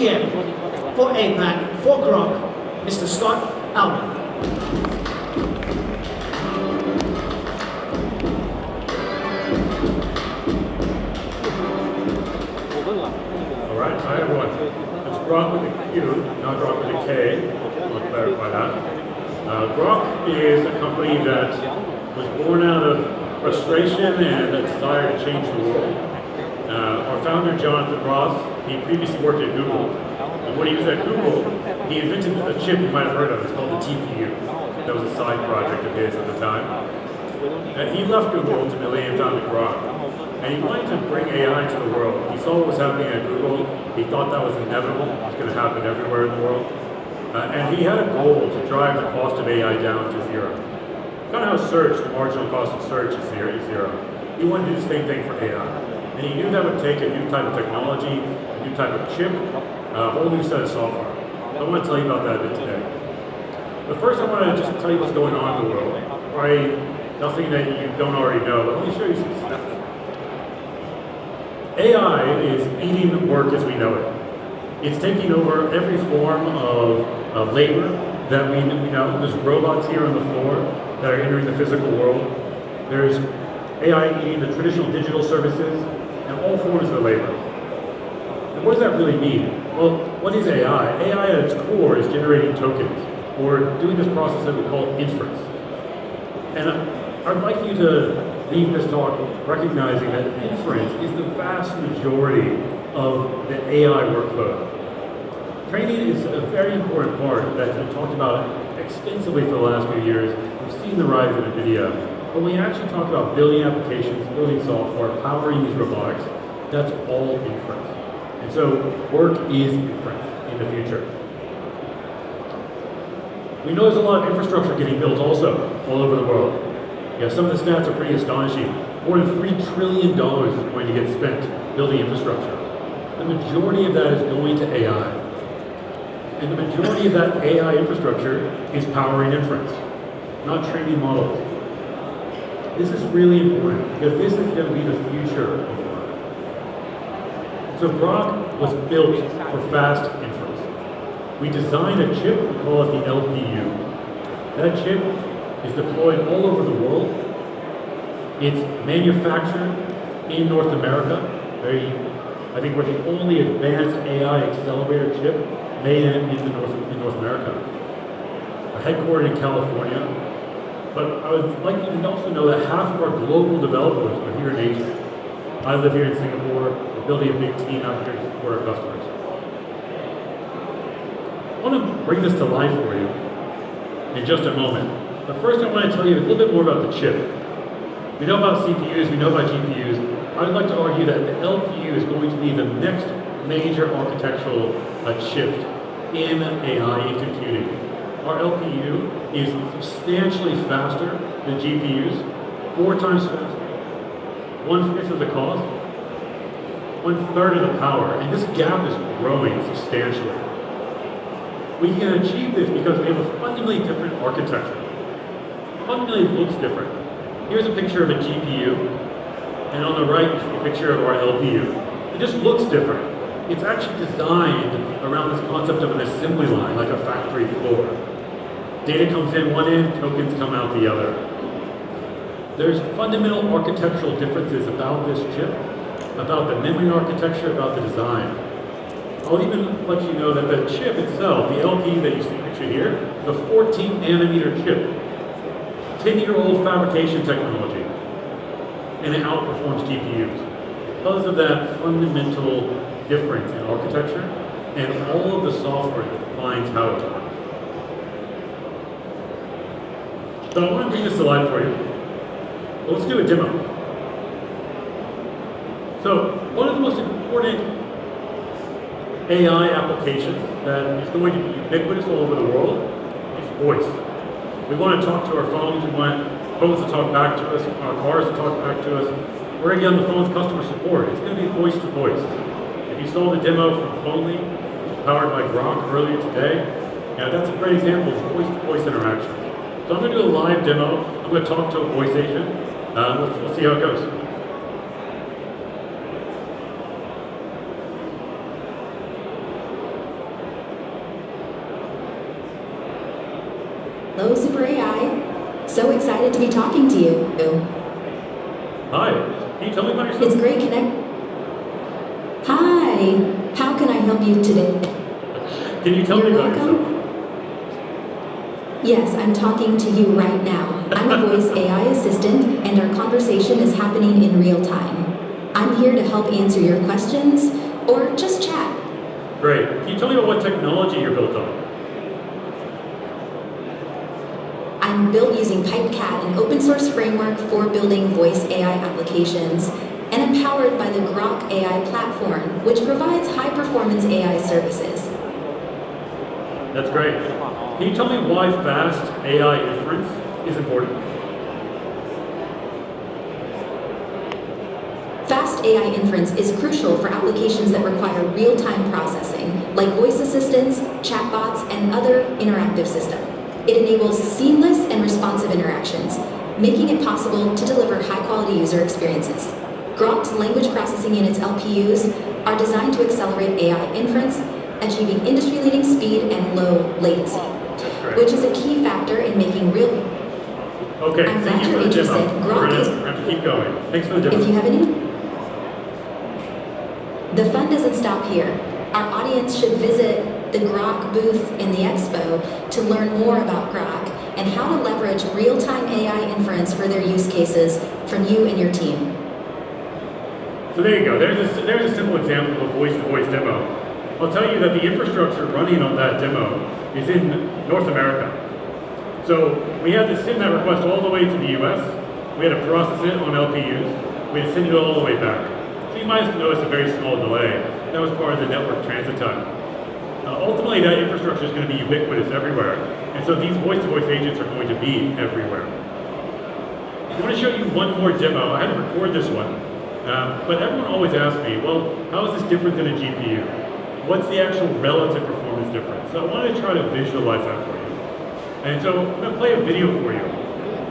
GM for APAC, for Groq, Mr. Scott Allen. All right, hi everyone. It's Groq with a Q, not Groq with a K. I'll clarify that. Groq is a company that was born out of frustration and a desire to change the world. Our founder, Jonathan Ross, he previously worked at Google. And when he was at Google, he invented a chip you might have heard of. It's called the GPU. That was a side project of his at the time. And he left Google ultimately and founded Groq. And he wanted to bring AI to the world. He saw what was happening at Google. He thought that was inevitable. It was going to happen everywhere in the world. And he had a goal to drive the cost of AI down to zero. Kind of how search, the marginal cost of search is zero. He wanted to do the same thing for AI. And he knew that would take a new type of technology, a new type of chip, a whole new set of software. I want to tell you about that a bit today. But first I want to just tell you what's going on in the world. Probably nothing that you don't already know, but let me show you some stuff. AI is eating work as we know it. It's taking over every form of labor that we know. There's robots here on the floor that are entering the physical world. There's AI eating the traditional digital services and all forms of labor. And what does that really mean? Well, what is AI? AI at its core is generating tokens, or doing this process that we call inference. And I'd like you to leave this talk recognizing that inference is the vast majority of the AI workload. Training is a very important part that's been talked about extensively for the last few years. We've seen the rise of NVIDIA. But when we actually talk about building applications, building software, powering these robotics, that's all inference. And so work is inference in the future. We know there's a lot of infrastructure getting built also all over the world. Yeah, some of the stats are pretty astonishing. More than $3 trillion is going to get spent building infrastructure. The majority of that is going to AI. And the majority of that AI infrastructure is powering inference, not training models. This is really important because this is going to be the future of work. So Groq was built for fast inference. We designed a chip, we call it the LPU. That chip is deployed all over the world. It's manufactured in North America. I think we're the only advanced AI accelerator chip made in North America. We're headquartered in California, but I would like you to also know that half of our global developers are here in Asia. I live here in Singapore. We're building a big team out here to support our customers. I want to bring this to life for you in just a moment. But first I want to tell you a little bit more about the chip. We know about CPUs, we know about GPUs. I would like to argue that the LPU is going to be the next major architectural shift in AI, in computing. Our LPU is substantially faster than GPUs, 4 times faster, 1/5 of the cost, 1/3 of the power, and this gap is growing substantially. We can achieve this because we have a fundamentally different architecture. Fundamentally looks different. Here's a picture of a GPU, and on the right is a picture of our LPU. It just looks different. It's actually designed around this concept of an assembly line, like a factory floor. Data comes in one end, tokens come out the other. There's fundamental architectural differences about this chip, about the memory architecture, about the design. I'll even let you know that the chip itself, the LPU that you see pictured here, is a 14 nanometer chip. 10-year-old fabrication technology, and it outperforms GPUs. Because of that fundamental difference in architecture and all of the software that defines how it works. So I want to bring this to life for you. Well, let's do a demo. So one of the most important AI applications that is going to be ubiquitous all over the world is voice. We want to talk to our phones, we want phones to talk back to us, our cars to talk back to us. We're going to get on the phone with customer support. It's going to be voice to voice. If you saw the demo from Phonely, powered by Groq earlier today, that's a great example of voice to voice interaction. So I'm going to do a live demo. I'm going to talk to a voice agent. Let's see how it goes. Hello, SuperAI. So excited to be talking to you. Hi, can you tell me about yourself? It's great connect. Hi, how can I help you today? Can you tell me You're about welcome. yourself? Yes, I'm talking to you right now. I'm a voice AI assistant, and our conversation is happening in real time. I'm here to help answer your questions, or just chat. Great. Can you tell me about what technology you're built on? I'm built using PipeCat, an open source framework for building voice AI applications, and I'm powered by the Groq AI platform, which provides high performance AI services. That's great. Can you tell me why fast AI inference is important? Fast AI inference is crucial for applications that require real-time processing, like voice assistants, chatbots, and other interactive systems. It enables seamless and responsive interactions, making it possible to deliver high-quality user experiences. Groq's language processing units (LPUs) are designed to accelerate AI inference, achieving industry-leading speed and low latency, which is a key factor in making real. Okay, I'm thank glad you you're for the interested. demo. Groq We're is. gonna have to keep going. Thanks for the demo. If you have any. The fun doesn't stop here. Our audience should visit the Groq booth in the expo to learn more about Groq and how to leverage real-time AI inference for their use cases from you and your team. So there you go. There's a simple example of a voice-to-voice demo. I'll tell you that the infrastructure running on that demo is in North America. So we had to send that request all the way to the US. We had to process it on LPUs. We had to send it all the way back. So you might have noticed a very small delay. That was part of the network transit time. Ultimately, that infrastructure is going to be ubiquitous everywhere. And so these voice-to-voice agents are going to be everywhere. I want to show you one more demo. I had to record this one. But everyone always asks me, well, how is this different than a GPU? What's the actual relative performance difference? So I wanted to try to visualize that for you. And so I'm going to play a video for you.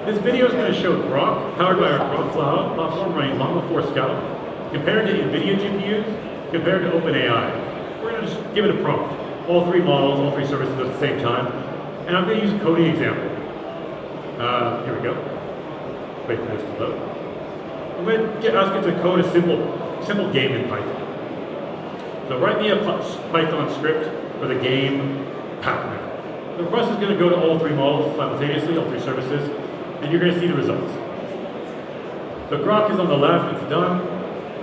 This video is going to show Groq, powered by our Groq Cloud platform running Llama 4 Scout, compared to NVIDIA GPUs, compared to OpenAI. We're going to just give it a prompt. All three models, all three services at the same time. And I'm going to use a coding example. Here we go. Wait for this to load. I'm going to ask it to code a simple game in Python. So write me a Python script for the game Pac-Man. The request is going to go to all three models simultaneously, all three services, and you're going to see the results. So Groq is on the left, it's done.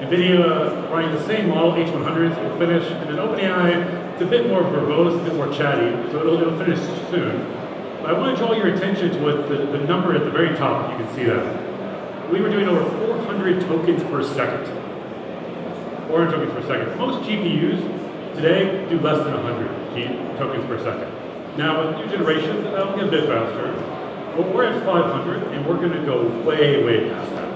NVIDIA running the same model, H100s, will finish. And then OpenAI, it's a bit more verbose, a bit more chatty, so it'll finish soon. But I want to draw your attention to what the number at the very top, you can see that. We were doing over 400 tokens per second. 400 tokens per second. Most GPUs today do less than 100 tokens per second. Now, with new generations, that'll get a bit faster. But we're at 500, and we're going to go way, way past that.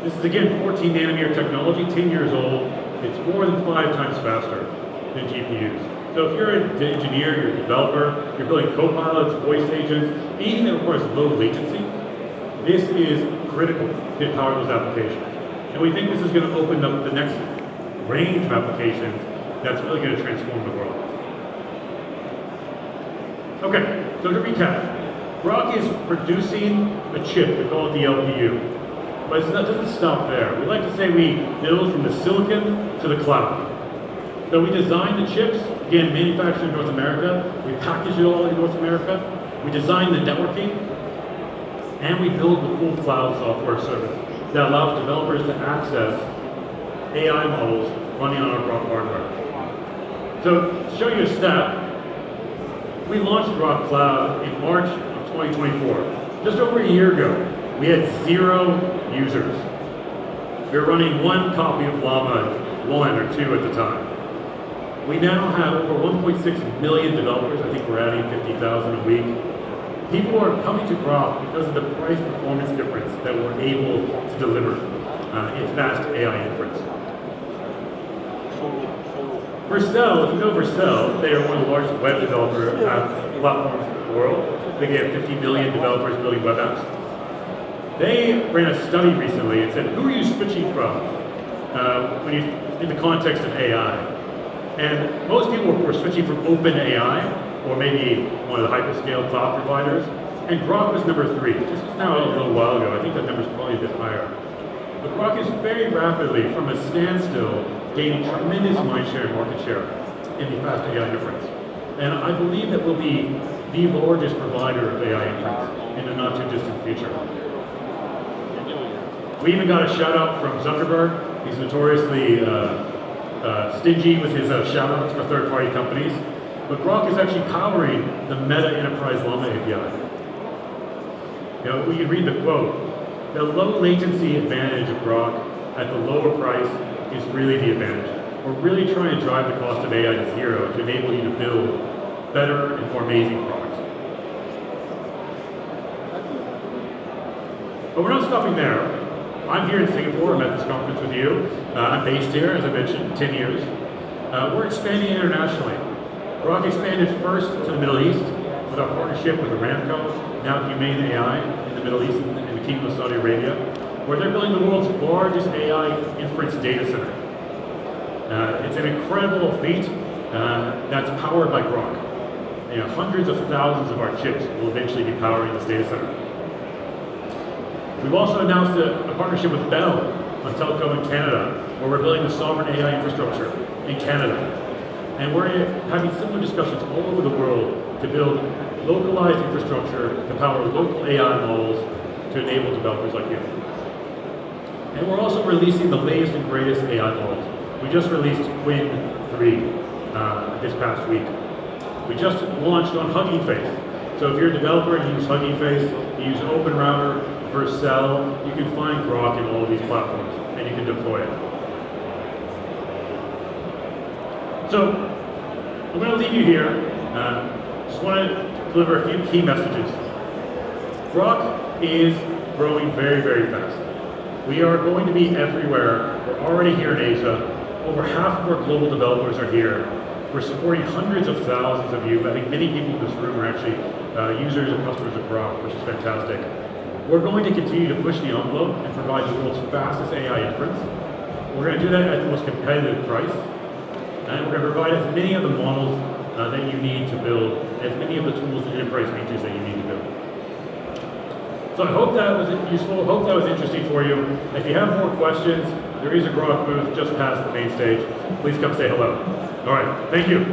This is, again, 14 nanometer technology, 10 years old. It's more than 5 times faster than GPUs. So if you're an engineer, you're a developer, you're building copilots, voice agents, anything that requires low latency, this is critical to power those applications. And we think this is going to open up the next range of applications that's really going to transform the world. Okay, so to recap, Groq is producing a chip, we call it the LPU. But it doesn't stop there. We like to say we build from the silicon to the cloud. So we design the chips, again, manufactured in North America. We package it all in North America. We design the networking. And we build the full cloud software service that allows developers to access AI models running on our Groq hardware. So to show you a stat, we launched Groq Cloud in March of 2024. Just over a year ago, we had 0 users. We were running 1 copy of Llama 1 or 2 at the time. We now have over 1.6 million developers. I think we're adding 50,000 a week. People are coming to Groq because of the price performance difference that we're able to deliver in fast AI inference. Vercel, if you know Vercel, they are one of the largest web developer platforms in the world. I think they have 50 million developers building web apps. They ran a study recently and said, who are you switching from in the context of AI? And most people were switching from OpenAI, or maybe one of the hyperscale cloud providers, And Groq was number 3. This was now a little while ago. I think that number's probably a bit higher. But Groq is very rapidly, from a standstill, gaining tremendous mindshare and market share in the fast AI inference. And I believe that we'll be the largest provider of AI inference in the not too distant future. We even got a shout out from Zuckerberg. He's notoriously stingy with his shout outs for third party companies. But Groq is actually powering the Meta Enterprise Llama API. You know, we can read the quote: "The low latency advantage of Groq at the lower price is really the advantage. We're really trying to drive the cost of AI to zero to enable you to build better and more amazing products." But we're not stopping there. I'm here in Singapore. I'm at this conference with you. I'm based here, as I mentioned, 10 years. We're expanding internationally. Groq expanded first to the Middle East with our partnership with Aramco, now Humane AI in the Middle East in the Kingdom of Saudi Arabia, where they're building the world's largest AI inference data center. It's an incredible feat that's powered by Groq. You know, hundreds of thousands of our chips will eventually be powering this data center. We've also announced a partnership with Bell on telco in Canada, where we're building the sovereign AI infrastructure in Canada. And we're having similar discussions all over the world to build localized infrastructure to power local AI models to enable developers like you. And we're also releasing the latest and greatest AI models. We just released Quinn 3 this past week. We just launched on Hugging Face. So if you're a developer and you use Hugging Face, you use OpenRouter, Vercel, you can find Groq in all of these platforms and you can deploy it. So I'm going to leave you here. Just want to deliver a few key messages. Groq is growing very, very fast. We are going to be everywhere. We're already here in Asia. Over half of our global developers are here. We're supporting hundreds of thousands of you. I think many people in this room are actually users and customers of Groq, which is fantastic. We're going to continue to push the envelope and provide the world's fastest AI inference. We're going to do that at the most competitive price. And we're going to provide as many of the models that you need to build, as many of the tools and enterprise features that you need to build. So I hope that was useful, hope that was interesting for you. If you have more questions, there is a Groq booth just past the main stage. Please come say hello. All right, thank you.